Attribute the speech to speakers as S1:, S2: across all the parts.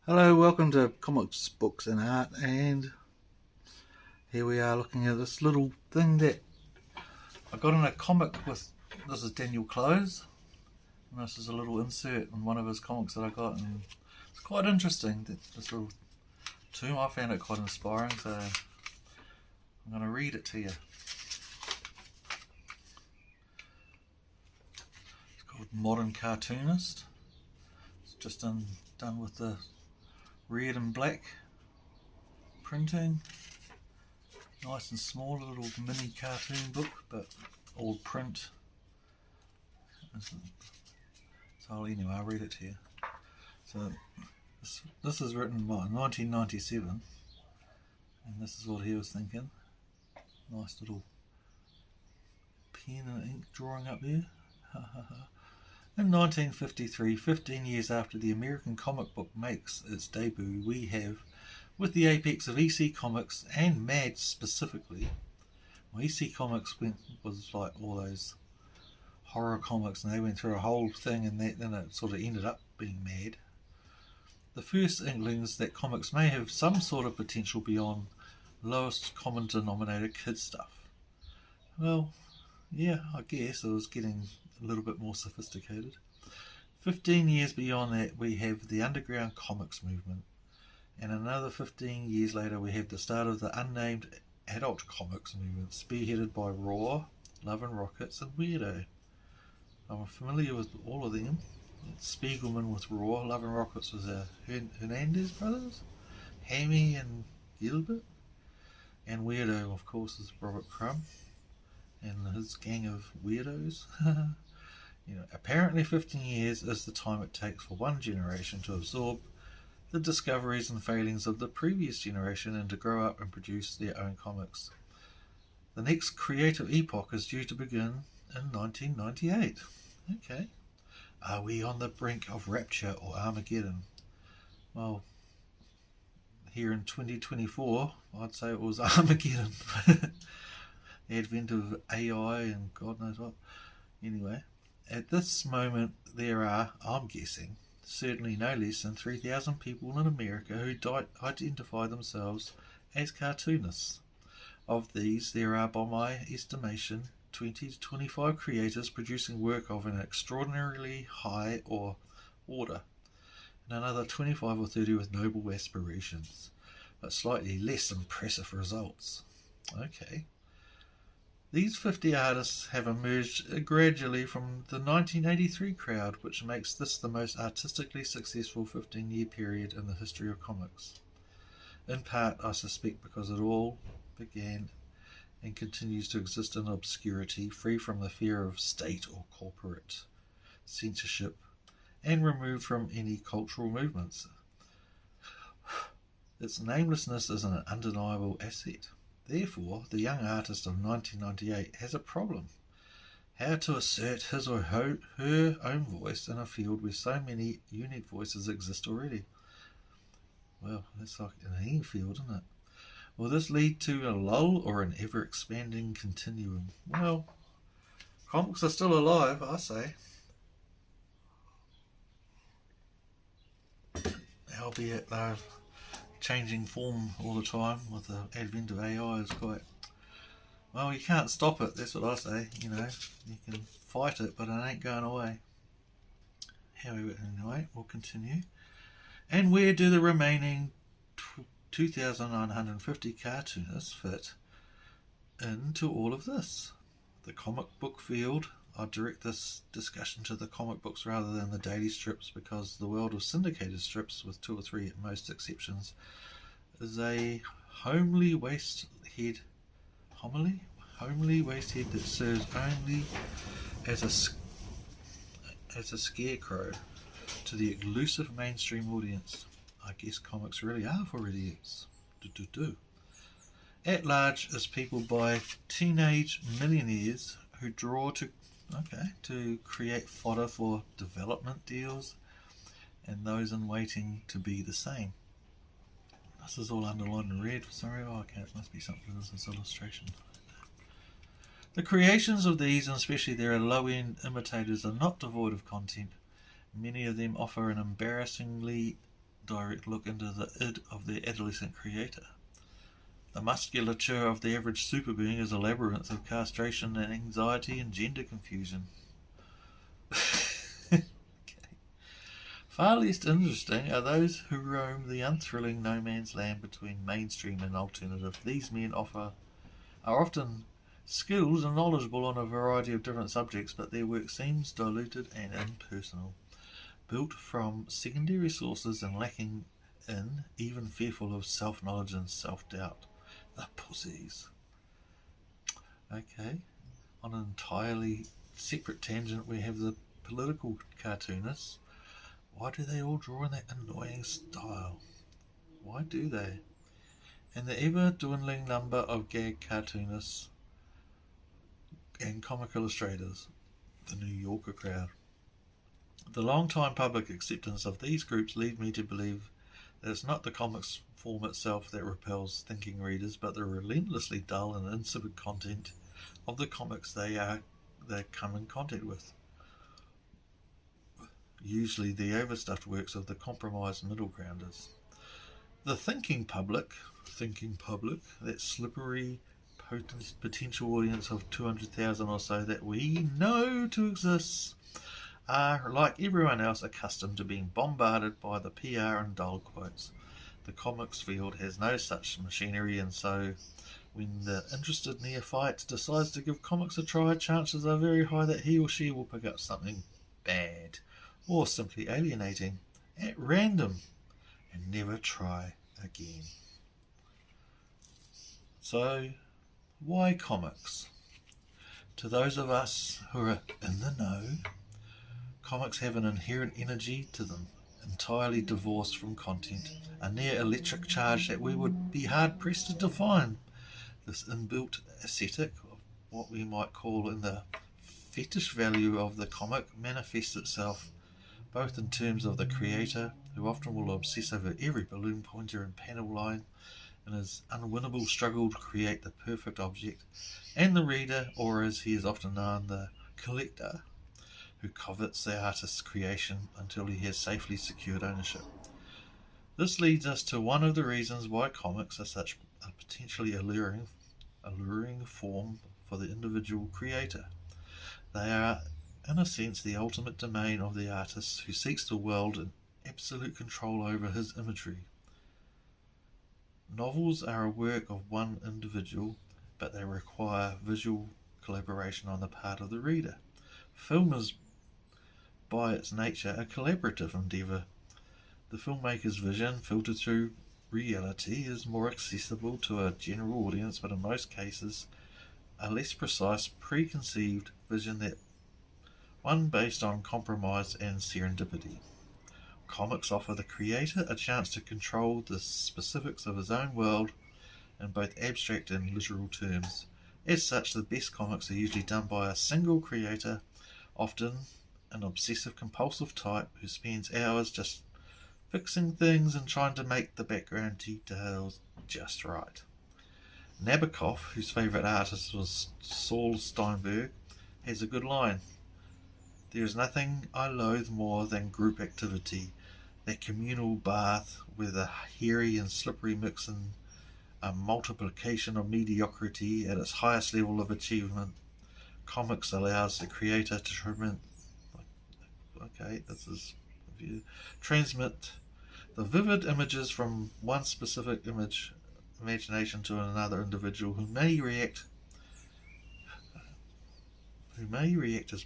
S1: Hello, welcome to Comics, Books and Art, and here we are looking at this little thing that I got in a comic with. This is Daniel Clowes, and this is a little insert in one of his comics that I got, and it's quite interesting, this little tomb. I found it quite inspiring, so I'm going to read it to you. It's called Modern Cartoonist. It's just done with the red and black printing, nice and small, a little mini cartoon book, but all print. So anyway, I'll read it to you. So this is written in 1997, and this is what he was thinking. Nice little pen and ink drawing up there. In 1953, 15 years after the American comic book makes its debut, we have, with the apex of EC Comics and MAD specifically, well, EC Comics was like all those horror comics, and they went through a whole thing, and then it sort of ended up being MAD. The first inklings that comics may have some sort of potential beyond lowest common denominator kid stuff. Well, yeah, I guess it was getting a little bit more sophisticated. 15 years beyond that, we have the underground comics movement, and another 15 years later we have the start of the unnamed adult comics movement, spearheaded by Raw, Love and Rockets, and Weirdo. I'm familiar with all of them. Spiegelman with Raw, Love and Rockets was the Hernandez brothers, Hammy and Gilbert, and Weirdo, of course, is Robert Crumb and his gang of weirdos. Apparently 15 years is the time it takes for one generation to absorb the discoveries and failings of the previous generation and to grow up and produce their own comics. The next creative epoch is due to begin in 1998. Okay. Are we on the brink of rapture or Armageddon? Well, here in 2024, I'd say it was Armageddon. The advent of AI and God knows what. Anyway, at this moment there are, I'm guessing, certainly no less than 3,000 people in America who identify themselves as cartoonists. Of these, there are, by my estimation, 20 to 25 creators producing work of an extraordinarily high order, and another 25 or 30 with noble aspirations, but slightly less impressive results. Okay. These 50 artists have emerged gradually from the 1983 crowd, which makes this the most artistically successful 15-year period in the history of comics. In part, I suspect, because it all began and continues to exist in obscurity, free from the fear of state or corporate censorship, and removed from any cultural movements. Its namelessness is an undeniable asset. Therefore, the young artist of 1998 has a problem. How to assert his or her own voice in a field where so many unique voices exist already. Well, that's like in any field, isn't it? Will this lead to a lull or an ever-expanding continuum? Well, comics are still alive, I say. Albeit they're changing form all the time with the advent of AI is quite... Well, you can't stop it, that's what I say, you can fight it, but it ain't going away. However, anyway, we'll continue. And where do the remaining 2,950 cartoonists fit into all of this? The comic book field, I direct this discussion to the comic books rather than the daily strips, because the world of syndicated strips, with 2 or 3 at most exceptions, is a homely waste head that serves only as a scarecrow to the elusive mainstream audience. I guess comics really are for idiots. At large is people by teenage millionaires who draw to create fodder for development deals, and those in waiting to be the same. This is all underlined in red for some reason. Okay, it must be something with this illustration. The creations of these, and especially their low-end imitators, are not devoid of content. Many of them offer an embarrassingly direct look into the id of their adolescent creator. The musculature of the average super being is a labyrinth of castration and anxiety and gender confusion. Okay. Far less interesting are those who roam the unthrilling no man's land between mainstream and alternative. These men are often skilled and knowledgeable on a variety of different subjects, but their work seems diluted and impersonal, built from secondary sources and lacking in, even fearful of, self-knowledge and self-doubt. The pussies. Okay, on an entirely separate tangent, we have the political cartoonists. Why do they all draw in that annoying style? Why do they? And the ever-dwindling number of gag cartoonists and comic illustrators, the New Yorker crowd. The long-time public acceptance of these groups lead me to believe that it's not the comics form itself that repels thinking readers, but the relentlessly dull and insipid content of the comics they come in contact with. Usually the overstuffed works of the compromised middle grounders. The thinking public, that slippery potential audience of 200,000 or so that we know to exist, are, like everyone else, accustomed to being bombarded by the PR and dull quotes. The comics field has no such machinery, and so when the interested neophyte decides to give comics a try, chances are very high that he or she will pick up something bad or simply alienating at random and never try again. So, why comics? To those of us who are in the know, comics have an inherent energy to them, entirely divorced from content, a near electric charge that we would be hard-pressed to define. This inbuilt aesthetic, of what we might call in the fetish value of the comic, manifests itself both in terms of the creator, who often will obsess over every balloon pointer and panel line in his unwinnable struggle to create the perfect object, and the reader, or as he is often known, the collector, who covets the artist's creation until he has safely secured ownership. This leads us to one of the reasons why comics are such a potentially alluring form for the individual creator. They are, in a sense, the ultimate domain of the artist who seeks to wield in absolute control over his imagery. Novels are a work of one individual, but they require visual collaboration on the part of the reader. Film is, by its nature, a collaborative endeavour. The filmmaker's vision, filtered through reality, is more accessible to a general audience, but in most cases a less precise, preconceived vision, that one based on compromise and serendipity. Comics offer the creator a chance to control the specifics of his own world in both abstract and literal terms. As such, the best comics are usually done by a single creator, often an obsessive compulsive type who spends hours just fixing things and trying to make the background details just right. Nabokov, whose favourite artist was Saul Steinberg, has a good line. There is nothing I loathe more than group activity, that communal bath where the hairy and slippery mix in a multiplication of mediocrity at its highest level of achievement. Comics allows the creator to transmit the vivid images from one specific imagination to another individual who may react as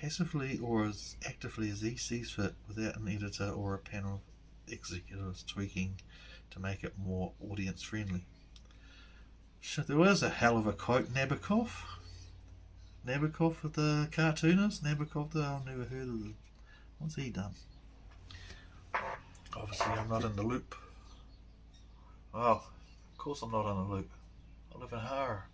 S1: passively or as actively as he sees fit, without an editor or a panel of executives tweaking to make it more audience friendly. Shit, there was a hell of a quote. Nabokov, the cartoonist. Nabokov, I've never heard of him. What's he done? Obviously I'm not in the loop. Oh, of course I'm not in the loop. I live in horror.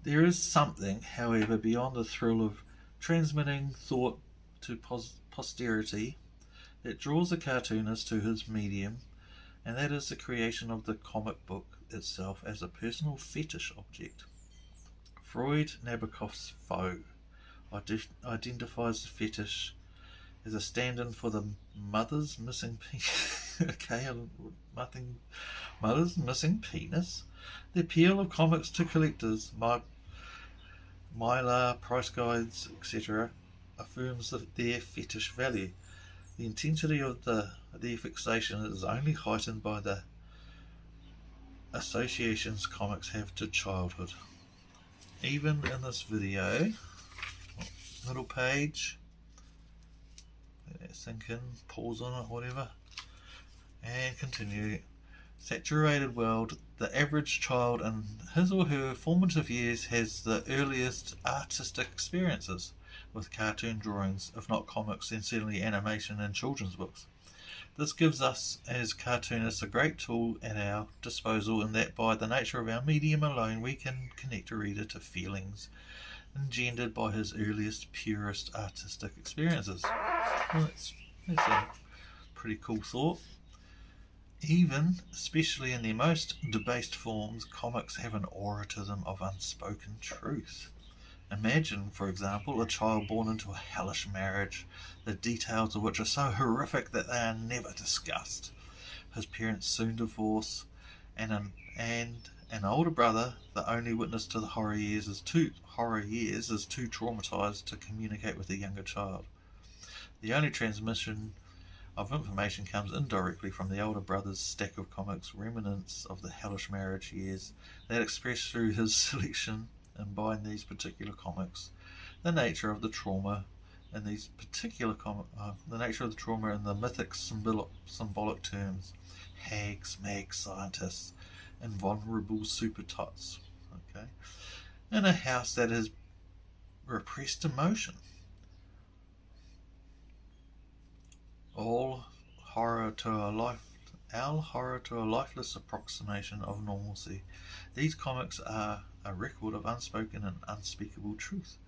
S1: There is something, however, beyond the thrill of transmitting thought to posterity that draws a cartoonist to his medium, and that is the creation of the comic book itself as a personal fetish object. Freud, Nabokov's foe, identifies the fetish as a stand-in for the mother's missing penis. Okay, mother's missing penis. The appeal of comics to collectors, Mylar, price guides, etc., affirms their fetish value. The intensity of their fixation is only heightened by the associations comics have to childhood. Even in this video, middle page, sink in, pause on it, whatever, and continue. Saturated world, the average child in his or her formative years has the earliest artistic experiences with cartoon drawings, if not comics, then certainly animation and children's books. This gives us as cartoonists a great tool at our disposal in that by the nature of our medium alone we can connect a reader to feelings engendered by his earliest, purest artistic experiences. Well, that's a pretty cool thought. Even, especially in their most debased forms, comics have an aura to them of unspoken truth. Imagine, for example, a child born into a hellish marriage, the details of which are so horrific that they are never discussed. His parents soon divorce, and an older brother, the only witness to the horror years, is too traumatized to communicate with the younger child. The only transmission of information comes indirectly from the older brother's stack of comics, remnants of the hellish marriage years, that express through his selection and buying these particular comics the nature of the trauma in these particular the nature of the trauma in the mythic symbolic terms: hags, mags, scientists, and vulnerable super tots. Okay, in a house that has repressed emotion. Our horror to a lifeless approximation of normalcy. These comics are a record of unspoken and unspeakable truth.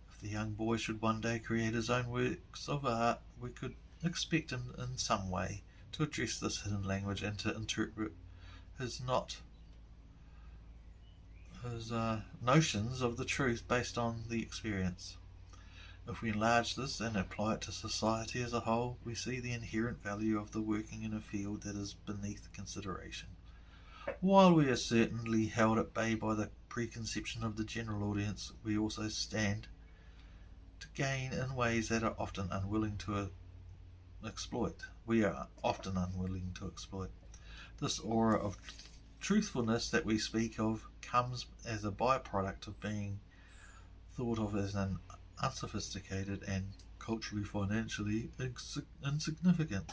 S1: If the young boy should one day create his own works of art, we could expect him in some way to address this hidden language and to interpret his notions of the truth based on the experience. If we enlarge this and apply it to society as a whole, we see the inherent value of the working in a field that is beneath consideration. While we are certainly held at bay by the preconception of the general audience, we also stand to gain in ways that are often unwilling to exploit. This aura of truthfulness that we speak of comes as a byproduct of being thought of as an unsophisticated and culturally, financially insignificant.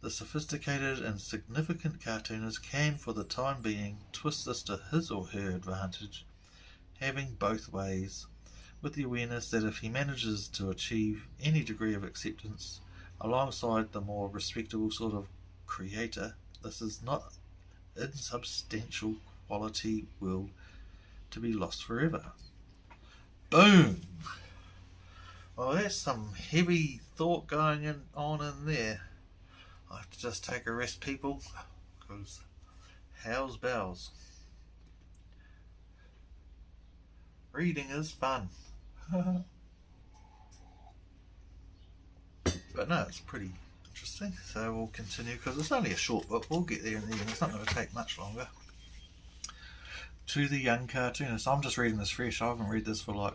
S1: The sophisticated and significant cartoonist can, for the time being, twist this to his or her advantage, having both ways, with the awareness that if he manages to achieve any degree of acceptance alongside the more respectable sort of creator, this is not insubstantial quality will to be lost forever. Boom! Well, there's some heavy thought going on in there. I have to just take a rest, people, because how's bells? Reading is fun. But no, it's pretty interesting. So we'll continue, because it's only a short book. We'll get there in the end. It's not going to take much longer. To the young cartoonist. I'm just reading this fresh. I haven't read this for like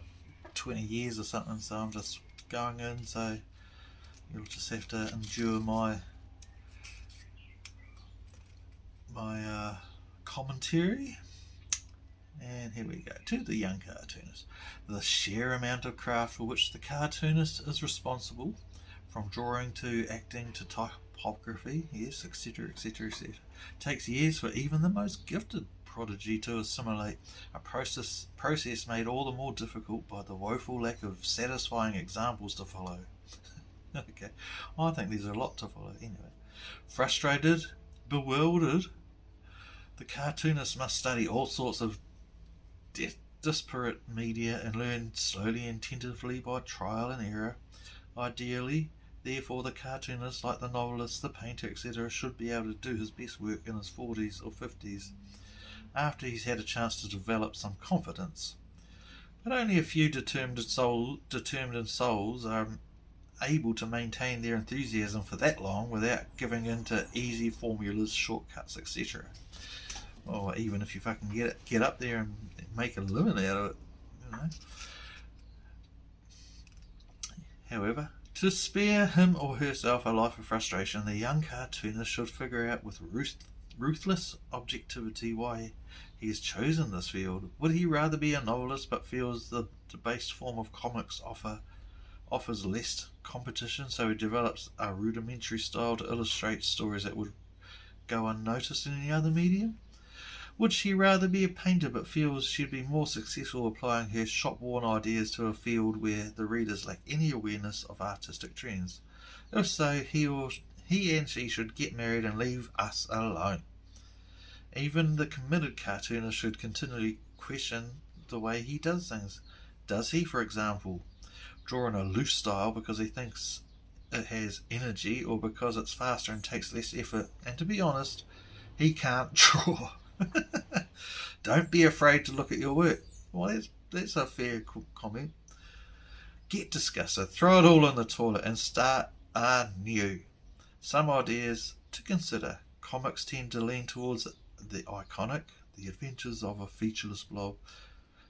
S1: 20 years or something, so I'm just going in, so you'll just have to endure my commentary. And here we go. To the young cartoonist. The sheer amount of craft for which the cartoonist is responsible, from drawing to acting to typography, yes, etc., etc., etc., takes years for even the most gifted prodigy to assimilate, a process made all the more difficult by the woeful lack of satisfying examples to follow. Okay, well, I think there's a lot to follow anyway. Frustrated, bewildered, the cartoonist must study all sorts of disparate media and learn slowly and tentatively by trial and error. Ideally, therefore, the cartoonist, like the novelist, the painter, etc., should be able to do his best work in his 40s or 50s, after he's had a chance to develop some confidence. But only a few determined souls are able to maintain their enthusiasm for that long without giving in to easy formulas, shortcuts, etc. Or even if you fucking get up there and make a living out of it, you know. However, to spare him or herself a life of frustration, the young cartoonist should figure out with ruthless objectivity why he has chosen this field. Would he rather be a novelist but feels the debased form of comics offers less competition, so he develops a rudimentary style to illustrate stories that would go unnoticed in any other medium? Would she rather be a painter but feels she'd be more successful applying her shop-worn ideas to a field where the readers lack any awareness of artistic trends? If so, he and she should get married and leave us alone. Even the committed cartoonist should continually question the way he does things. Does he, for example, draw in a loose style because he thinks it has energy or because it's faster and takes less effort? And to be honest, he can't draw. Don't be afraid to look at your work. Well, that's a fair comment. Get disgusted, throw it all in the toilet and start anew. Some ideas to consider. Comics tend to lean towards the iconic, the adventures of a featureless blob,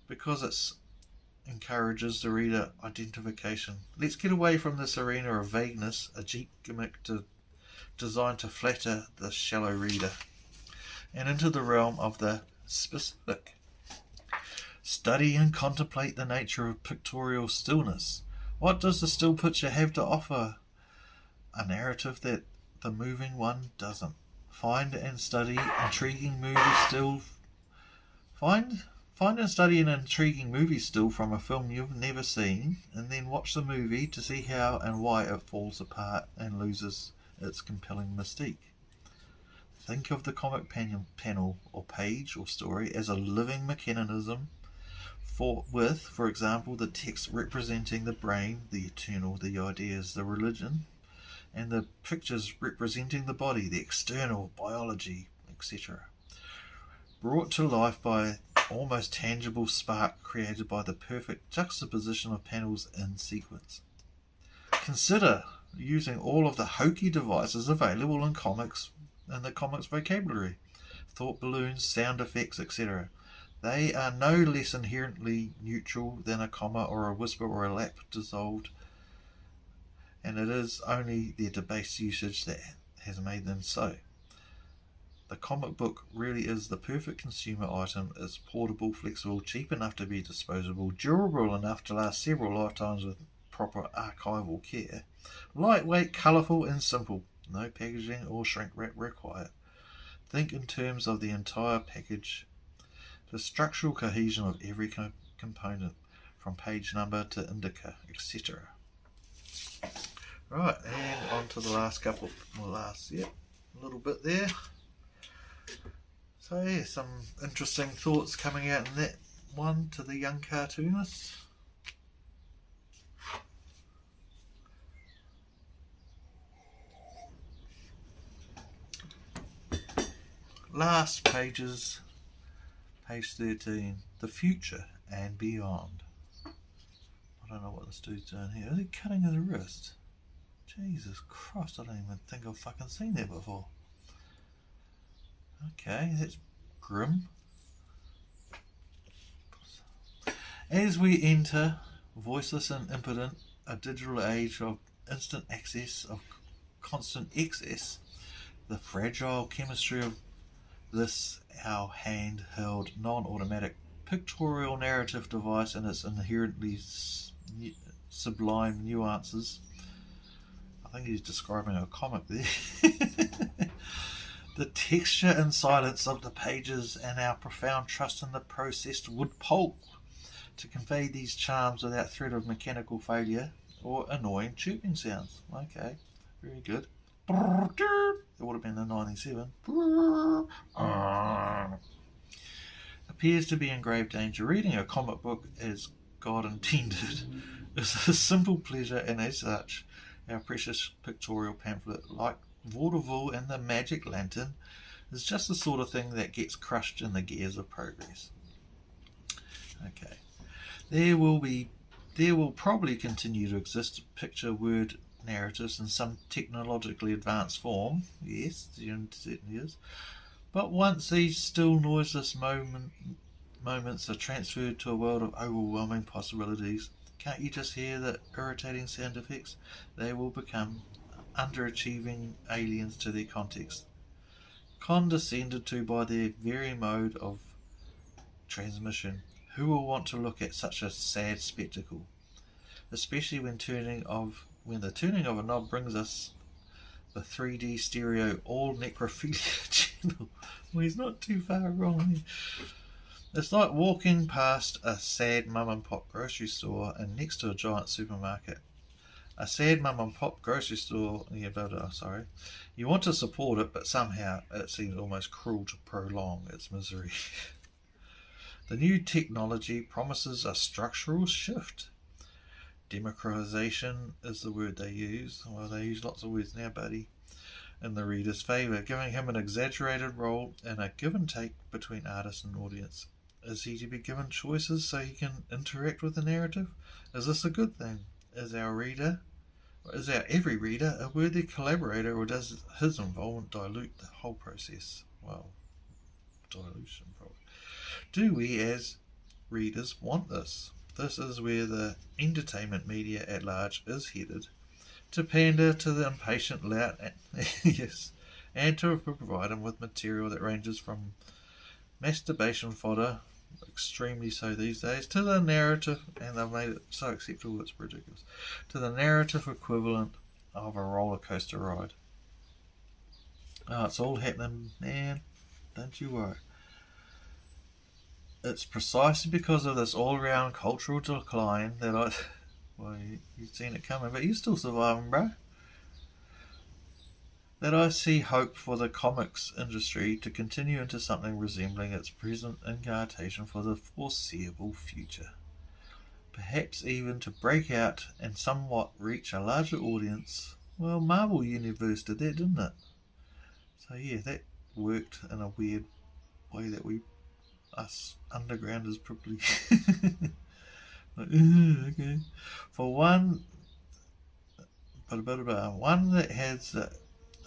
S1: because it encourages the reader identification. Let's get away from this arena of vagueness, a cheap gimmick designed to flatter the shallow reader, and into the realm of the specific. Study and contemplate the nature of pictorial stillness. What does the still picture have to offer? A narrative that the moving one doesn't. Find and study an intriguing movie still from a film you've never seen, and then watch the movie to see how and why it falls apart and loses its compelling mystique. Think of the comic panel or page or story as a living mechanism for example, the text representing the brain, the eternal, the ideas, the religion, and the pictures representing the body, the external, biology, etc. Brought to life by almost tangible spark created by the perfect juxtaposition of panels in sequence. Consider using all of the hokey devices available in the comics vocabulary, thought balloons, sound effects, etc. They are no less inherently neutral than a comma or a whisper or a lap dissolved, and it is only their debased usage that has made them so. The comic book really is the perfect consumer item. It's portable, flexible, cheap enough to be disposable, durable enough to last several lifetimes with proper archival care, lightweight, colourful and simple. No packaging or shrink wrap required. Think in terms of the entire package, the structural cohesion of every component, from page number to indica, etc. Right, and on to the last little bit there. So yeah, some interesting thoughts coming out in that one to the young cartoonist. Last pages, page 13, the future and beyond. I don't know what this dude's doing here. Is he cutting his wrist? Jesus Christ, I don't even think I've fucking seen that before. Okay, that's grim. As we enter, voiceless and impotent, a digital age of instant access, of constant excess, the fragile chemistry of this, our handheld, non-automatic pictorial narrative device and its inherently sublime nuances. I think he's describing a comic there. The texture and silence of the pages and our profound trust in the processed wood pulp to convey these charms without threat of mechanical failure or annoying chirping sounds. Okay, very good. It would have been the 97. Appears to be in grave danger. Reading a comic book as God intended is a simple pleasure, and as such, our precious pictorial pamphlet, like vaudeville and the magic lantern, is just the sort of thing that gets crushed in the gears of progress. Okay, there will be There will probably continue to exist picture word narratives in some technologically advanced form. Yes, there certainly is. But once these still noiseless moments are transferred to a world of overwhelming possibilities, can't you just hear the irritating sound effects? They will become underachieving aliens to their context, condescended to by their very mode of transmission. Who will want to look at such a sad spectacle? Especially when the turning of a knob brings us the 3D stereo all necrophilia channel. Well, he's not too far wrong. It's like walking past a sad mum and pop grocery store and next to a giant supermarket. A sad mum and pop grocery store, sorry. You want to support it, but somehow it seems almost cruel to prolong its misery. The new technology promises a structural shift. Democratization is the word they use. Well, they use lots of words now, buddy. In the reader's favour, giving him an exaggerated role in a give and take between artist and audience. Is he to be given choices so he can interact with the narrative? Is this a good thing? Is our every reader a worthy collaborator, or does his involvement dilute the whole process? Well, dilution probably. Do we as readers want this? This is where the entertainment media at large is headed, to pander to the impatient lout, yes, and to provide them with material that ranges from masturbation fodder, extremely so these days, to the narrative, and they've made it so acceptable it's ridiculous, to the narrative equivalent of a roller coaster ride. Oh, it's all happening, man, don't you worry. It's precisely because of this all-round cultural decline that you've seen it coming, but you're still surviving, bro, that I see hope for the comics industry to continue into something resembling its present incarnation for the foreseeable future. Perhaps even to break out and somewhat reach a larger audience. Well, Marvel Universe did that, didn't it? So yeah, that worked in a weird way that us undergrounders probably like, okay. For one that has the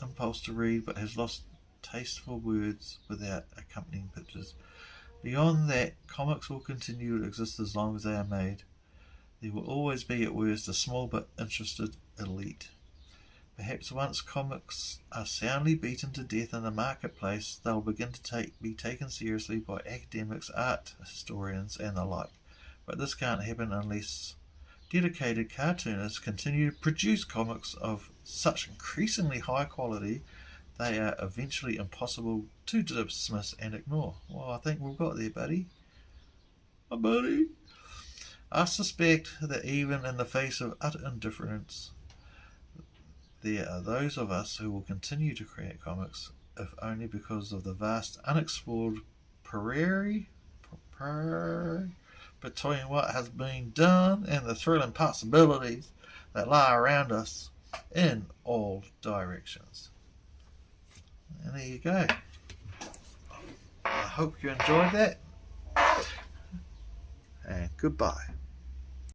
S1: impulse to read but has lost taste for words without accompanying pictures. Beyond that, comics will continue to exist as long as they are made. There will always be at worst a small but interested elite. Perhaps once comics are soundly beaten to death in the marketplace, they'll begin to be taken seriously by academics, art historians, and the like. But this can't happen unless dedicated cartoonists continue to produce comics of such increasingly high quality they are eventually impossible to dismiss and ignore. Well, I think we've got there, buddy. Oh, buddy. I suspect that even in the face of utter indifference, there are those of us who will continue to create comics, if only because of the vast unexplored prairie between what has been done and the thrilling possibilities that lie around us in all directions. And there you go. I hope you enjoyed that. And goodbye.